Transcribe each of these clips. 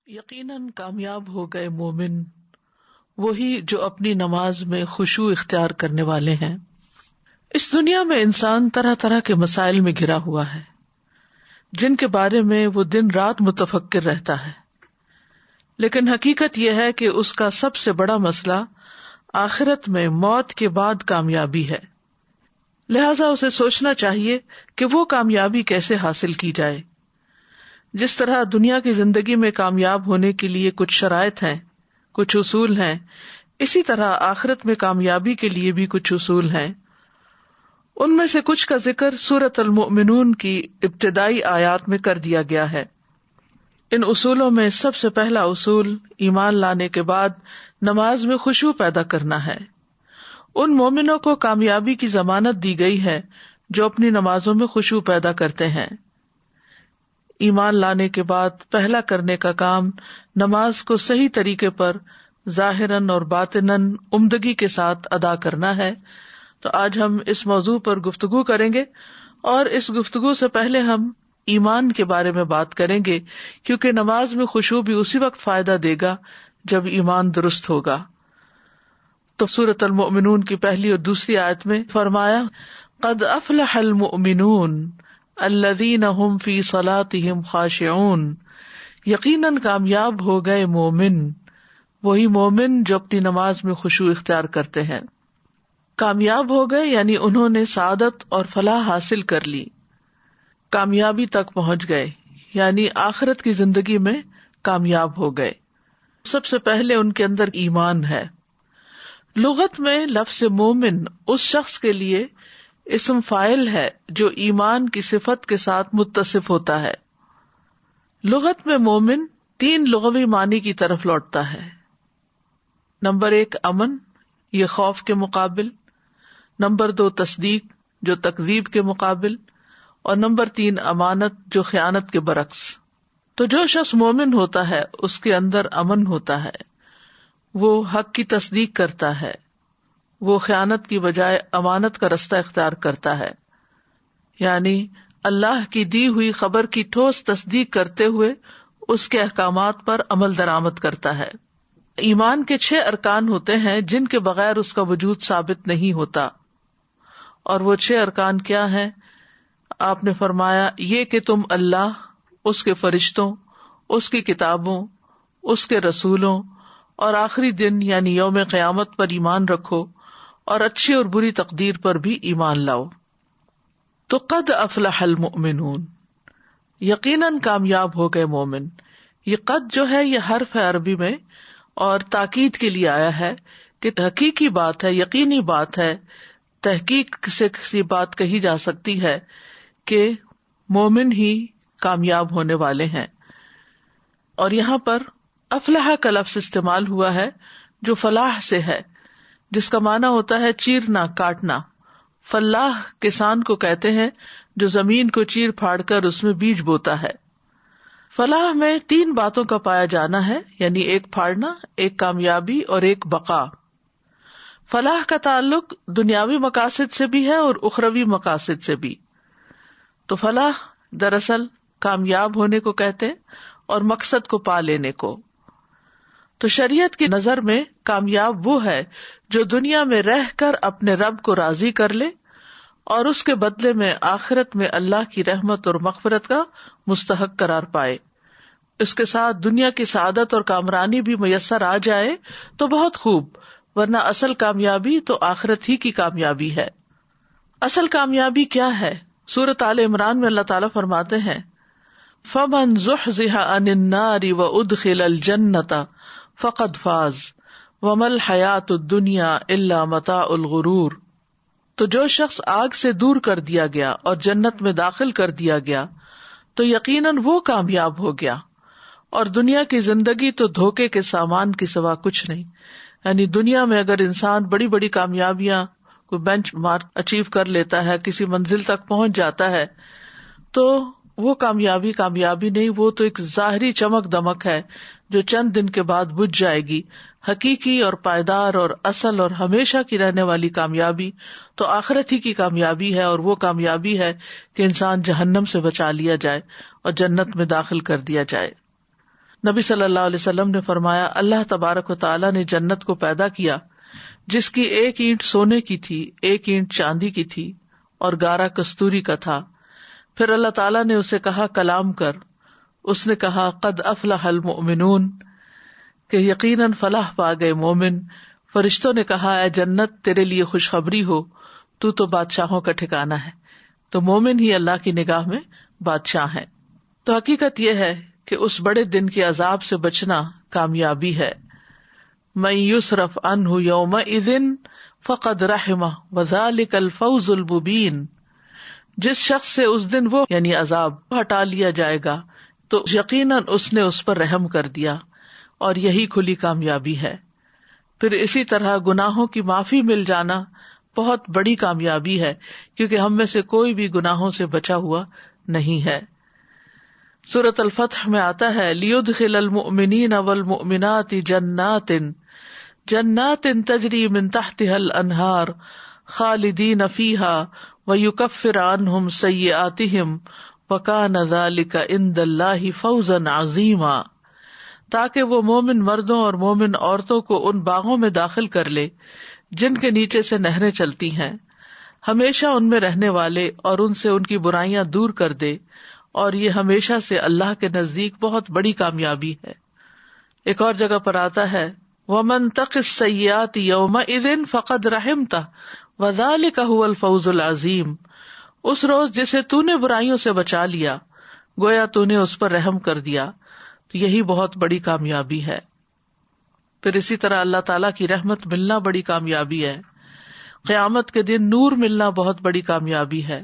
یقیناً کامیاب ہو گئے مومن وہی جو اپنی نماز میں خشوع اختیار کرنے والے ہیں۔ اس دنیا میں انسان طرح طرح کے مسائل میں گھرا ہوا ہے جن کے بارے میں وہ دن رات متفکر رہتا ہے، لیکن حقیقت یہ ہے کہ اس کا سب سے بڑا مسئلہ آخرت میں موت کے بعد کامیابی ہے۔ لہذا اسے سوچنا چاہیے کہ وہ کامیابی کیسے حاصل کی جائے۔ جس طرح دنیا کی زندگی میں کامیاب ہونے کے لیے کچھ شرائط ہیں، کچھ اصول ہیں، اسی طرح آخرت میں کامیابی کے لیے بھی کچھ اصول ہیں۔ ان میں سے کچھ کا ذکر سورۃ المؤمنون کی ابتدائی آیات میں کر دیا گیا ہے۔ ان اصولوں میں سب سے پہلا اصول ایمان لانے کے بعد نماز میں خشوع پیدا کرنا ہے۔ ان مومنوں کو کامیابی کی ضمانت دی گئی ہے جو اپنی نمازوں میں خشوع پیدا کرتے ہیں۔ ایمان لانے کے بعد پہلا کرنے کا کام نماز کو صحیح طریقے پر ظاہراً اور باطناً عمدگی کے ساتھ ادا کرنا ہے۔ تو آج ہم اس موضوع پر گفتگو کریں گے، اور اس گفتگو سے پہلے ہم ایمان کے بارے میں بات کریں گے، کیونکہ نماز میں خشوع بھی اسی وقت فائدہ دے گا جب ایمان درست ہوگا۔ تو سورۃ المؤمنون کی پہلی اور دوسری آیت میں فرمایا، قد افلح المؤمنون الذین هم فی صلاتهم خاشعون، یقیناً کامیاب ہو گئے مومن، وہی مومن جو اپنی نماز میں خشوع اختیار کرتے ہیں۔ کامیاب ہو گئے یعنی انہوں نے سعادت اور فلاح حاصل کر لی، کامیابی تک پہنچ گئے، یعنی آخرت کی زندگی میں کامیاب ہو گئے۔ سب سے پہلے ان کے اندر ایمان ہے۔ لغت میں لفظ مومن اس شخص کے لیے اسم فاعل ہے جو ایمان کی صفت کے ساتھ متصف ہوتا ہے۔ لغت میں مومن 3 لغوی معنی کی طرف لوٹتا ہے۔ نمبر 1 امن، یہ خوف کے مقابل، نمبر 2 تصدیق جو تکذیب کے مقابل، اور نمبر 3 امانت جو خیانت کے برعکس۔ تو جو شخص مومن ہوتا ہے اس کے اندر امن ہوتا ہے، وہ حق کی تصدیق کرتا ہے، وہ خیانت کی بجائے امانت کا رستہ اختیار کرتا ہے، یعنی اللہ کی دی ہوئی خبر کی ٹھوس تصدیق کرتے ہوئے اس کے احکامات پر عمل درآمد کرتا ہے۔ ایمان کے 6 ارکان ہوتے ہیں جن کے بغیر اس کا وجود ثابت نہیں ہوتا، اور وہ 6 ارکان کیا ہیں؟ آپ نے فرمایا، یہ کہ تم اللہ، اس کے فرشتوں، اس کی کتابوں، اس کے رسولوں اور آخری دن یعنی یوم قیامت پر ایمان رکھو، اور اچھی اور بری تقدیر پر بھی ایمان لاؤ۔ تو قد افلح المؤمنون، یقیناً کامیاب ہو گئے مومن۔ یہ قد جو ہے یہ حرف ہے عربی میں، اور تاکید کے لیے آیا ہے کہ حقیقی بات ہے، یقینی بات ہے، تحقیق سے کسی بات کہی جا سکتی ہے کہ مومن ہی کامیاب ہونے والے ہیں۔ اور یہاں پر افلح کا لفظ استعمال ہوا ہے جو فلاح سے ہے، جس کا معنی ہوتا ہے چیرنا، کاٹنا۔ فلاح کسان کو کہتے ہیں جو زمین کو چیر پھاڑ کر اس میں بیج بوتا ہے۔ فلاح میں 3 باتوں کا پایا جانا ہے، یعنی ایک پھاڑنا، ایک کامیابی اور ایک بقا۔ فلاح کا تعلق دنیاوی مقاصد سے بھی ہے اور اخروی مقاصد سے بھی۔ تو فلاح دراصل کامیاب ہونے کو کہتے ہیں اور مقصد کو پا لینے کو۔ تو شریعت کی نظر میں کامیاب وہ ہے جو دنیا میں رہ کر اپنے رب کو راضی کر لے اور اس کے بدلے میں آخرت میں اللہ کی رحمت اور مغفرت کا مستحق قرار پائے۔ اس کے ساتھ دنیا کی سعادت اور کامرانی بھی میسر آ جائے تو بہت خوب، ورنہ اصل کامیابی تو آخرت ہی کی کامیابی ہے۔ اصل کامیابی کیا ہے؟ سورۃ آل عمران میں اللہ تعالیٰ فرماتے ہیں، فَمَنْ زُحْزِحَ عَنِ النَّارِ وَأُدْخِلَ الْجَنَّةَ فَقَدْ فَازَ وَمَا الْحَيَاةُ الدُّنْيَا إِلَّا مَتَاعُ الْغُرُورِ۔ تو جو شخص آگ سے دور کر دیا گیا اور جنت میں داخل کر دیا گیا تو یقیناً وہ کامیاب ہو گیا، اور دنیا کی زندگی تو دھوکے کے سامان کے سوا کچھ نہیں۔ یعنی دنیا میں اگر انسان بڑی بڑی کامیابیاں، کوئی بینچ مارک اچیو کر لیتا ہے، کسی منزل تک پہنچ جاتا ہے، تو وہ کامیابی نہیں، وہ تو ایک ظاہری چمک دمک ہے جو چند دن کے بعد بجھ جائے گی۔ حقیقی اور پائیدار اور اصل اور ہمیشہ کی رہنے والی کامیابی تو آخرت ہی کی کامیابی ہے، اور وہ کامیابی ہے کہ انسان جہنم سے بچا لیا جائے اور جنت میں داخل کر دیا جائے۔ نبی صلی اللہ علیہ وسلم نے فرمایا، اللہ تبارک و تعالیٰ نے جنت کو پیدا کیا جس کی ایک اینٹ سونے کی تھی، ایک اینٹ چاندی کی تھی اور گارا کستوری کا تھا. پھر اللہ تعالیٰ نے اسے کہا کلام کر. اس نے کہا قد افلح المؤمنون، کہ یقیناً فلاح پا گئے مومن. فرشتوں نے کہا اے جنت تیرے لیے خوشخبری ہو، تو بادشاہوں کا ٹھکانہ ہے. تو مومن ہی اللہ کی نگاہ میں بادشاہ ہیں. تو حقیقت یہ ہے کہ اس بڑے دن کے عذاب سے بچنا کامیابی ہے. من یصرف عنہ یومئذ فقد رحمہ وذلک الفوز المبین. جس شخص سے اس دن وہ یعنی عذاب ہٹا لیا جائے گا تو یقیناً اس نے اس پر رحم کر دیا، اور یہی کھلی کامیابی ہے. پھر اسی طرح گناہوں کی معافی مل جانا بہت بڑی کامیابی ہے، کیونکہ ہم میں سے کوئی بھی گناہوں سے بچا ہوا نہیں ہے. سورۃ الفتح میں آتا ہے لیدخل المؤمنین والمؤمنات جنات تجری من تحتها الانہار خالدین فیہا ویکفر عنہم سیئاتہم وکان ذلک عند اللہ فوزا عظیما. تاکہ وہ مومن مردوں اور مومن عورتوں کو ان باغوں میں داخل کر لے جن کے نیچے سے نہریں چلتی ہیں، ہمیشہ ان میں رہنے والے، اور ان سے ان کی برائیاں دور کر دے، اور یہ ہمیشہ سے اللہ کے نزدیک بہت بڑی کامیابی ہے. ایک اور جگہ پر آتا ہے وَمَن تَقِ السَّيِّئَاتِ يَوْمَئِذٍ فَقَدْ رَحِمْتَهُ وَذَلِكَ هُوَ الْفَوْزُ الْعَظِيمُ. اس روز جسے تو نے برائیوں سے بچا لیا، گویا تو نے اس پر رحم کر دیا، تو یہی بہت بڑی کامیابی ہے. پھر اسی طرح اللہ تعالیٰ کی رحمت ملنا بڑی کامیابی ہے. قیامت کے دن نور ملنا بہت بڑی کامیابی ہے.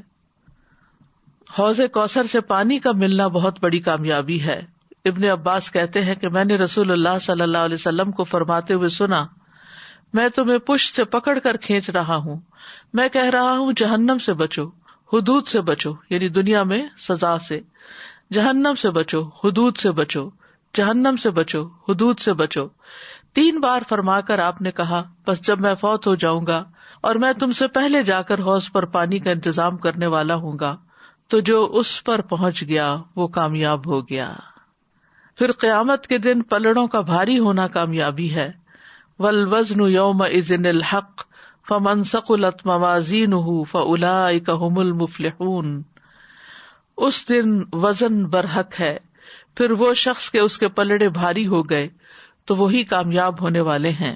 حوض کوثر سے پانی کا ملنا بہت بڑی کامیابی ہے. ابن عباس کہتے ہیں کہ میں نے رسول اللہ صلی اللہ علیہ وسلم کو فرماتے ہوئے سنا، میں تمہیں پشت سے پکڑ کر کھینچ رہا ہوں، میں کہہ رہا ہوں جہنم سے بچو، حدود سے بچو، یعنی دنیا میں سزا سے، جہنم سے بچو، حدود سے بچو، جہنم سے بچو، حدود سے بچو. 3 بار فرما کر آپ نے کہا بس جب میں فوت ہو جاؤں گا اور میں تم سے پہلے جا کر حوض پر پانی کا انتظام کرنے والا ہوں گا، تو جو اس پر پہنچ گیا وہ کامیاب ہو گیا. پھر قیامت کے دن پلڑوں کا بھاری ہونا کامیابی ہے. والوزن یومئذ الحق فمن ثقلت موازینہ فاولئک هم المفلحون. اس دن وزن برحق ہے، پھر وہ شخص کے اس کے پلڑے بھاری ہو گئے تو وہی کامیاب ہونے والے ہیں.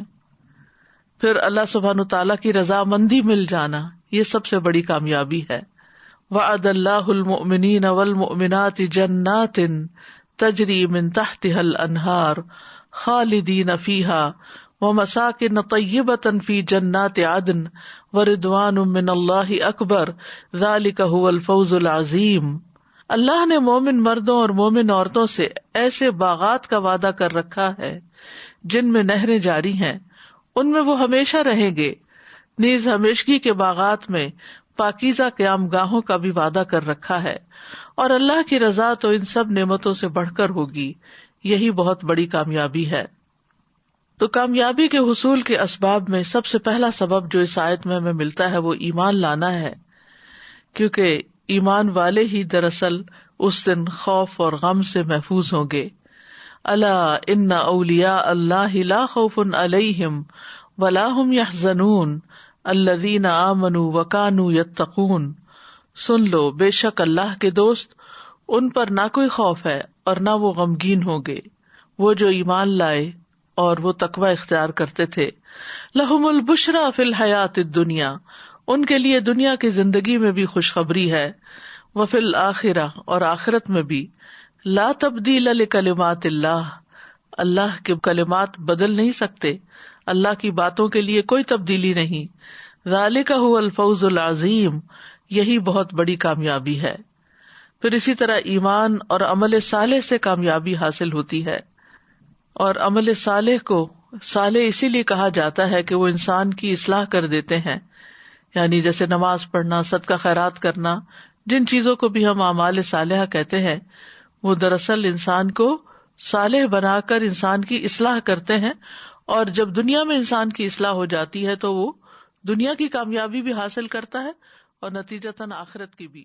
پھر اللہ سبحانہ تعالیٰ کی رضامندی مل جانا، یہ سب سے بڑی کامیابی ہے. وعد اللہ المؤمنین والمؤمنات جنات تجری من تحتها الانہار خالدین فیہا ومساکن طیبۃ فی جنات عدن ورضوان من اللہ اکبر ذلک هو الفوز العظیم. اللہ نے مومن مردوں اور مومن عورتوں سے ایسے باغات کا وعدہ کر رکھا ہے جن میں نہریں جاری ہیں، ان میں وہ ہمیشہ رہیں گے. نیز ہمیشگی کے باغات میں پاکیزہ قیام گاہوں کا بھی وعدہ کر رکھا ہے، اور اللہ کی رضا تو ان سب نعمتوں سے بڑھ کر ہوگی. یہی بہت بڑی کامیابی ہے. تو کامیابی کے حصول کے اسباب میں سب سے پہلا سبب جو اس آیت میں ہمیں ملتا ہے وہ ایمان لانا ہے، کیونکہ ایمان والے ہی دراصل اس دن خوف اور غم سے محفوظ ہوں گے. الا ان اولیاء اللہ لا خوف علیہم ولا هم يحزنون الذین آمنوا وکانوا یتقون. سن لو، بے شک اللہ کے دوست، ان پر نہ کوئی خوف ہے اور نہ وہ غمگین ہوں گے، وہ جو ایمان لائے اور وہ تقوی اختیار کرتے تھے. لہم البشری فی الحیات الدنیا، ان کے لیے دنیا کی زندگی میں بھی خوشخبری ہے. وفی الآخرہ، اور آخرت میں بھی. لا تبدیل لکلمات اللہ، اللہ کے کلمات بدل نہیں سکتے، اللہ کی باتوں کے لیے کوئی تبدیلی نہیں. ذالک هو الفوز العظیم، یہی بہت بڑی کامیابی ہے. پھر اسی طرح ایمان اور عمل صالح سے کامیابی حاصل ہوتی ہے. اور عمل صالح کو صالح اسی لیے کہا جاتا ہے کہ وہ انسان کی اصلاح کر دیتے ہیں، یعنی جیسے نماز پڑھنا، صدقہ خیرات کرنا، جن چیزوں کو بھی ہم اعمال صالحہ کہتے ہیں، وہ دراصل انسان کو صالح بنا کر انسان کی اصلاح کرتے ہیں. اور جب دنیا میں انسان کی اصلاح ہو جاتی ہے تو وہ دنیا کی کامیابی بھی حاصل کرتا ہے اور نتیجتاً آخرت کی بھی.